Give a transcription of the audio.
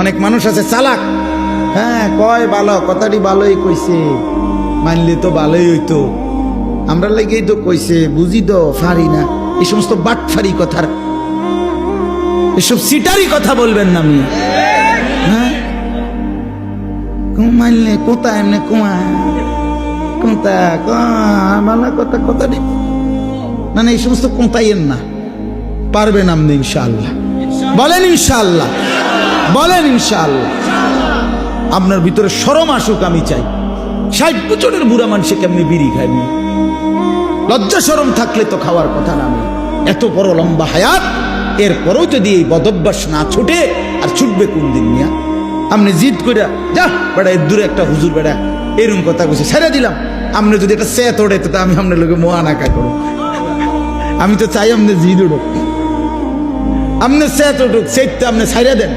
অনেক মানুষ আছে চালাক, হ্যাঁ কয় ভালো, কথাটি ভালোই কইছে, মানলে তো ভালোই হইতো, আমরা লাগেই তো কইছে, বুঝি তো পারি না। এই সমস্ত বাটফারি কথার, এসব সিটারি কথা বলবেন না মিয়া। হ্যাঁ মানলে কোথা এমনি কুয়া কোথা ভালো কথা, কথাটি না না, এই সমস্ত কোথাইয়েন না, পারবেন আপনি ইনশাআল্লাহ। বলেন ইনশাআল্লাহ, বলেন ইনশাআল্লাহ। আপনার ভিতরে শরম আসুক আমি চাই। 60 বছরের বুড়া মানুষে কেমনি বিড়ি খায়নি? লজ্জা শরম থাকলে তো খাওয়ার কথা না। আমি এত বড় লম্বা হায়াত, এরপরেও যদি এই বদভ্যাস না ছুটে, আর ছুটবে কোন দিন মিয়া? আপনি জিদ করে যা বেড়া, এর দূরে একটা হুজুর বেড়া এরকম কথা কইছে, ছেড়ে দিলাম। আপনি যদি একটা সে তোড়ে তো আমি আপনার লোকে মোয়ানাকা করো। আমি তো চাই আপনি জিদ উঠুক, আপনি সে তোড়ুক, সেইটা আপনি ছাইড়া দেন।